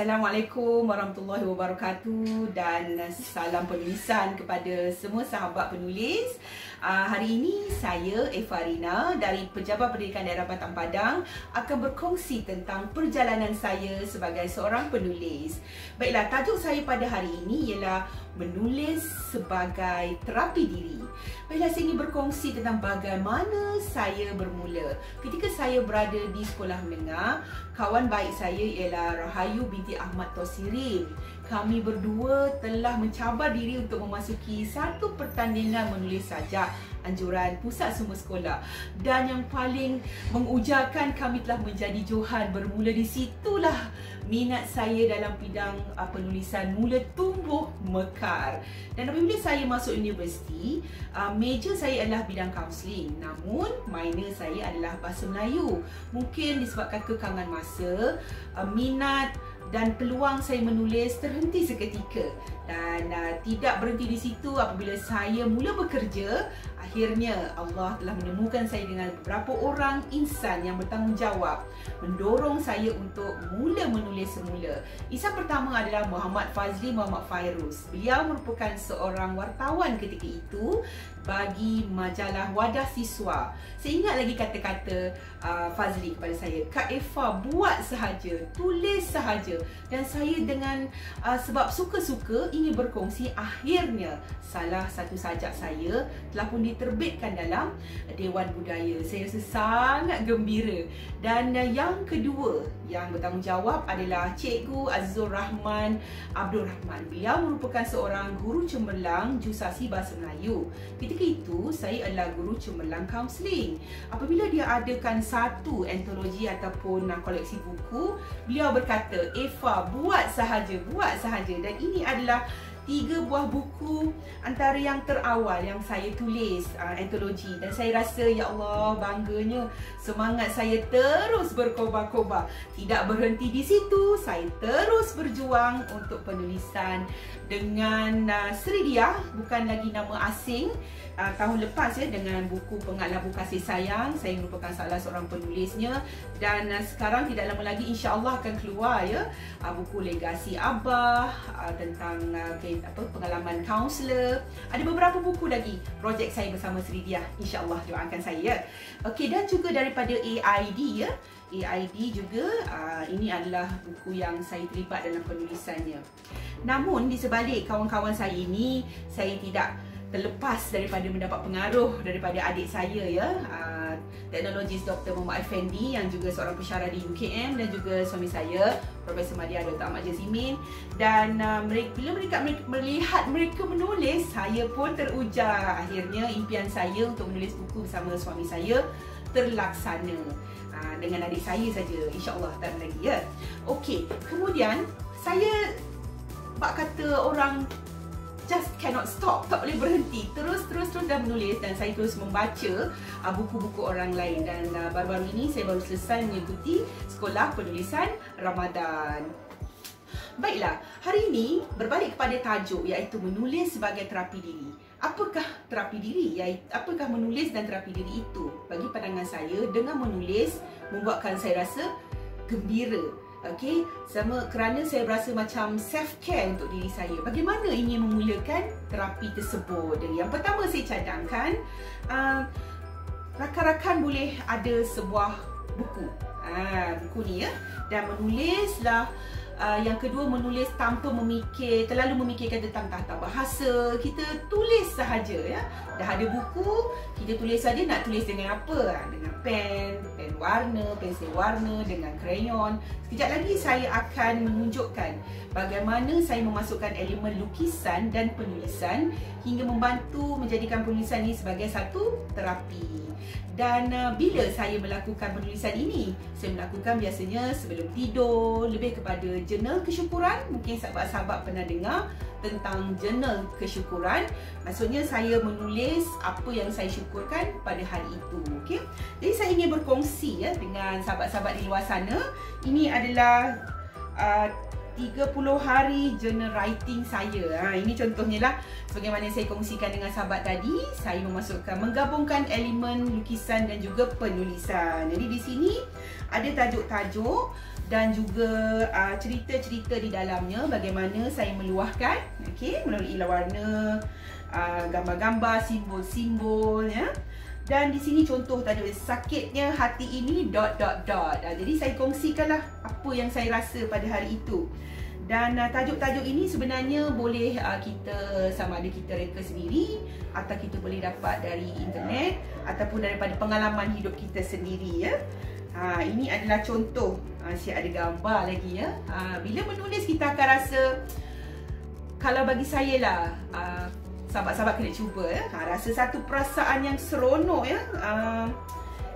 Assalamualaikum warahmatullahi wabarakatuh dan salam penulisan kepada semua sahabat penulis. Hari ini saya Eva Rina dari Pejabat Pendidikan Daerah Batang Padang akan berkongsi tentang perjalanan saya sebagai seorang penulis. Baiklah, tajuk saya pada hari ini ialah menulis sebagai terapi diri. Baiklah, saya ingin berkongsi tentang bagaimana saya bermula. Ketika saya berada di sekolah menengah, kawan baik saya ialah Rahayu binti Ahmad Tosirin. Kami berdua telah mencabar diri untuk memasuki satu pertandingan menulis sajak anjuran pusat semua sekolah. Dan yang paling mengujarkan, kami telah menjadi johan. Bermula di situlah minat saya dalam bidang penulisan mula tumbuh mekar. Dan apabila saya masuk universiti, major saya adalah bidang kaunseling. Namun minor saya adalah bahasa Melayu. Mungkin disebabkan kekangan masa, minat dan peluang saya menulis terhenti seketika. Dan tidak berhenti di situ. Apabila saya mula bekerja, akhirnya Allah telah menemukan saya dengan beberapa orang insan yang bertanggungjawab mendorong saya untuk mula menulis semula. Insan pertama adalah Muhammad Fazli Muhammad Fairuz. Beliau merupakan seorang wartawan ketika itu bagi majalah Wadah Siswa. Saya ingat lagi kata-kata Fazli kepada saya, "Kak Eva, buat sahaja, tulis sahaja." Dan saya dengan sebab suka-suka ingin berkongsi, akhirnya salah satu sajak saya telah pun diterbitkan dalam Dewan Budaya. Saya rasa sangat gembira. Dan yang kedua yang bertanggungjawab adalah Cikgu Azizur Rahman Abdul Rahman. Beliau merupakan seorang guru cemerlang Jusasi Bahasa Melayu. Ketika itu saya adalah guru cemerlang kaunseling. Apabila dia adakan satu antologi ataupun koleksi buku, beliau berkata, "Eva, buat sahaja, buat sahaja." Dan ini adalah 3 buah buku antara yang terawal yang saya tulis antologi. Dan saya rasa, ya Allah, bangganya semangat saya terus berkobar-kobar. Tidak berhenti di situ, saya terus berjuang untuk penulisan dengan Sri Dia, bukan lagi nama asing. Tahun lepas dengan buku Pengat Labu Kasih Sayang, saya merupakan salah seorang penulisnya. Dan sekarang tidak lama lagi insya-Allah akan keluar buku Legasi Abah tentang pengalaman kaunselor. Ada beberapa buku lagi projek saya bersama Sri Dia. Insya-Allah doakan saya. Okey, dan juga daripada AID AID juga ini adalah buku yang saya terlibat dalam penulisannya. Namun di sebalik kawan-kawan saya ini, saya tidak terlepas daripada mendapat pengaruh daripada adik saya teknologis Dr. Muhammad Effendi yang juga seorang pensyarah di UKM, dan juga suami saya Profesor Madia Dr. Ahmad Jazimin. Dan bila mereka melihat mereka menulis, saya pun terujar. Akhirnya impian saya untuk menulis buku bersama suami saya terlaksana. Dengan adik saya saja, insya-Allah tak lagi Okey, kemudian saya bak kata orang just cannot stop, tak boleh berhenti, terus dah menulis. Dan saya terus membaca buku-buku orang lain. Dan baru-baru ini saya baru selesai mengikuti sekolah penulisan Ramadan. Baiklah, hari ini berbalik kepada tajuk, iaitu menulis sebagai terapi diri. Apakah terapi diri? Apakah menulis dan terapi diri itu? Bagi pandangan saya, dengan menulis membuatkan saya rasa gembira. Okey, sama kerana saya berasa macam self-care untuk diri saya. Bagaimana ingin memulakan terapi tersebut? Yang pertama saya cadangkan, rakan-rakan boleh ada sebuah buku. Buku ni dan menulislah. Yang kedua, menulis tanpa terlalu memikirkan tentang tata bahasa. Kita tulis sahaja Dah ada buku, kita tulis saja. Nak tulis dengan apa? Dengan pen warna, pensel warna, dengan krayon. Sekejap lagi saya akan menunjukkan bagaimana saya memasukkan elemen lukisan dan penulisan hingga membantu menjadikan penulisan ini sebagai satu terapi. Dan bila saya melakukan penulisan ini, saya melakukan biasanya sebelum tidur, lebih kepada jurnal kesyukuran. Mungkin sahabat-sahabat pernah dengar tentang jurnal kesyukuran. Maksudnya saya menulis apa yang saya syukurkan pada hari itu. Okey. Jadi saya ingin berkongsi dengan sahabat-sahabat di luar sana. Ini adalah 3 30 hari journal writing saya. Ini contohnya lah, sebagaimana saya kongsikan dengan sahabat tadi, saya menggabungkan elemen lukisan dan juga penulisan. Jadi di sini ada tajuk-tajuk dan juga cerita-cerita di dalamnya, bagaimana saya meluahkan, okey, melalui warna, gambar-gambar, simbol-simbol, ya. Dan di sini contoh tajuk, sakitnya hati ini ... Jadi saya kongsikanlah apa yang saya rasa pada hari itu. Dan tajuk-tajuk ini sebenarnya boleh kita, sama ada kita reka sendiri atau kita boleh dapat dari internet ataupun daripada pengalaman hidup kita sendiri, ya. Ini adalah contoh. Saya ada gambar lagi, ya. Bila menulis kita akan rasa, kalau bagi saya lah, sahabat-sahabat kena cuba, ya. Rasa satu perasaan yang seronok, ya.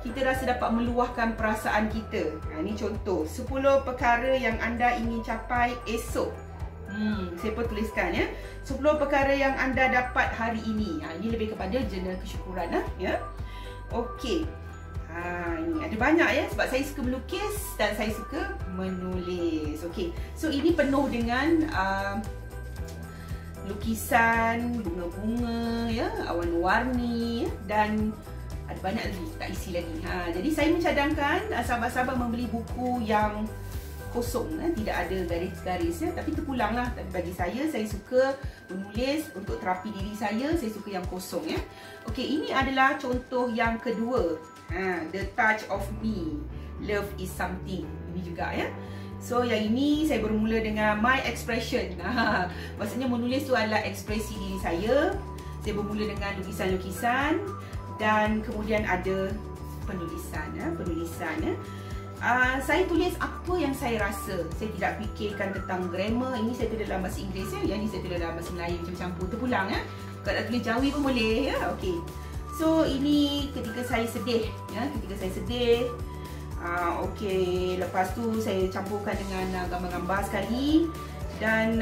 Kita rasa dapat meluahkan perasaan kita. Ini contoh 10 perkara yang anda ingin capai esok. Saya pun tuliskan, ya. 10 perkara yang anda dapat hari ini. Ini lebih kepada jurnal kesyukuran, ya. Okey. Ini ada banyak, ya, sebab saya suka melukis dan saya suka menulis. Okey. So ini penuh dengan lukisan, bunga-bunga, ya, warna-warni, dan ada banyak lagi, tak isi lagi. Jadi saya mencadangkan sahabat-sahabat membeli buku yang kosong, tidak ada garis-garis, ya, tapi terpulanglah. Tapi bagi saya suka menulis untuk terapi diri saya suka yang kosong, ya. Okey, ini adalah contoh yang kedua. The Touch of Me, Love is Something. Ini juga, ya. So yang ini saya bermula dengan my expression. Maksudnya menulis tu adalah ekspresi diri saya. Saya bermula dengan lukisan-lukisan dan kemudian ada penulisan, penulisan. Saya tulis apa yang saya rasa. Saya tidak fikirkan tentang grammar. Ini saya tulis dalam bahasa Inggeris, ya. Yang ini saya tulis dalam bahasa Melayu, macam campur terpulang, ya. Kalau nak tulis Jawi pun boleh, ya. Okey. So ini ketika saya sedih, ya. Ketika saya sedih. Okey, lepas tu saya campurkan dengan gambar-gambar sekali. Dan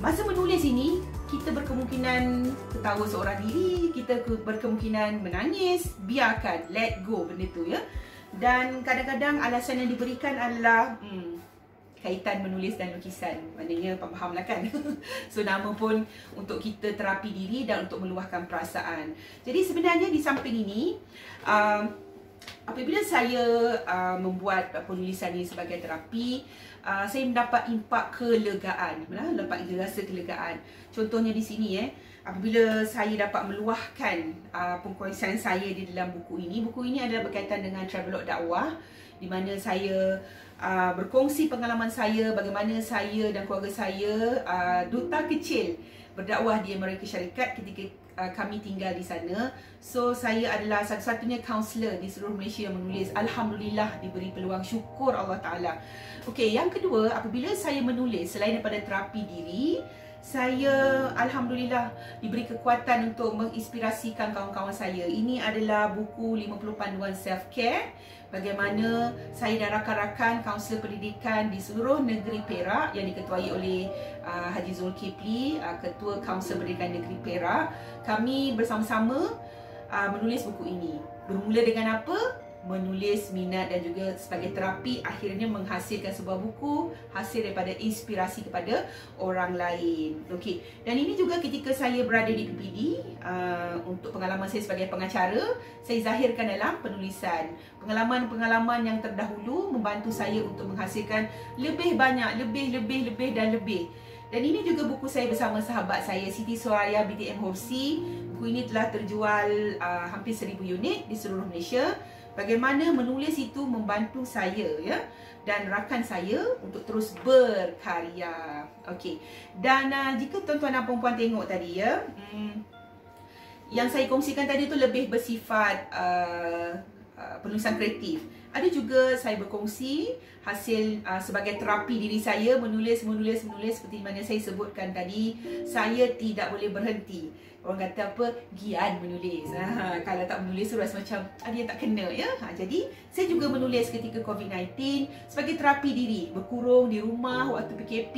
masa menulis ini, kita berkemungkinan tertawa seorang diri, kita berkemungkinan menangis. Biarkan, let go benda tu, ya. Dan kadang-kadang alasan yang diberikan adalah kaitan menulis dan lukisan. Maknanya faham lah, kan. So nama pun untuk kita terapi diri dan untuk meluahkan perasaan. Jadi sebenarnya di samping ini, apabila saya membuat penulisan ini sebagai terapi, saya mendapat impak kelegaan, dapat rasa kelegaan. Contohnya di sini, apabila saya dapat meluahkan pengkongsian saya di dalam buku ini. Buku ini adalah berkaitan dengan travelog dakwah, di mana saya berkongsi pengalaman saya, bagaimana saya dan keluarga saya duta kecil berdakwah di Amerika Syarikat ketika kami tinggal di sana. So saya adalah satu-satunya kaunselor di seluruh Malaysia yang menulis. Alhamdulillah diberi peluang, syukur Allah Ta'ala. Okey, yang kedua, apabila saya menulis, selain daripada terapi diri, saya Alhamdulillah diberi kekuatan untuk menginspirasikan kawan-kawan saya. Ini adalah buku 50 panduan self-care, bagaimana saya dan rakan-rakan kaunselor pendidikan di seluruh negeri Perak yang diketuai oleh Haji Zulkifli, Ketua Kaunselor Pendidikan Negeri Perak. Kami bersama-sama menulis buku ini. Bermula dengan apa? Menulis minat dan juga sebagai terapi, akhirnya menghasilkan sebuah buku hasil daripada inspirasi kepada orang lain. Okey, dan ini juga ketika saya berada di PPD, untuk pengalaman saya sebagai pengacara, saya zahirkan dalam penulisan. Pengalaman-pengalaman yang terdahulu membantu saya untuk menghasilkan lebih banyak, lebih dan lebih. Dan ini juga buku saya bersama sahabat saya, Siti Soraya binti M. Horsi. Buku ini telah terjual hampir 1000 unit di seluruh Malaysia. Bagaimana menulis itu membantu saya, ya, dan rakan saya untuk terus berkarya. Okey. Dan jika tuan-tuan dan puan-puan tengok tadi, ya, yang saya kongsikan tadi itu lebih bersifat penulisan kreatif. Ada juga saya berkongsi hasil sebagai terapi diri saya, menulis seperti mana saya sebutkan tadi. Saya tidak boleh berhenti. Orang kata apa? Gian menulis. Kalau tak menulis tu rasa macam dia tak kena, ya. Jadi saya juga menulis ketika COVID-19 sebagai terapi diri. Berkurung di rumah waktu PKP,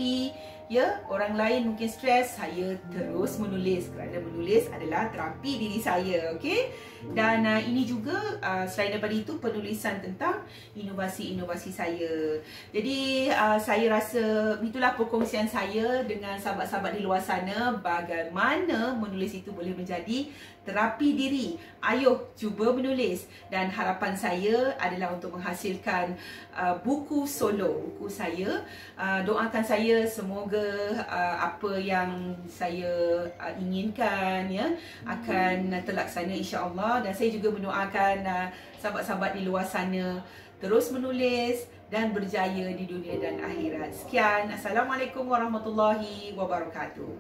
ya. Orang lain mungkin stres, saya terus menulis kerana menulis adalah terapi diri saya. Okey. Dan ini juga selain daripada itu penulisan tentang inovasi-inovasi saya. kita. Jadi saya rasa itulah perkongsian saya dengan sahabat-sahabat di luar sana, bagaimana menulis itu boleh menjadi terapi diri. Ayuh cuba menulis, dan harapan saya adalah untuk menghasilkan buku solo, buku saya. Doakan saya semoga apa yang saya inginkan ya akan terlaksana insya-Allah, dan saya juga mendoakan sahabat-sahabat di luar sana terus menulis dan berjaya di dunia dan akhirat. Sekian, Assalamualaikum warahmatullahi wabarakatuh.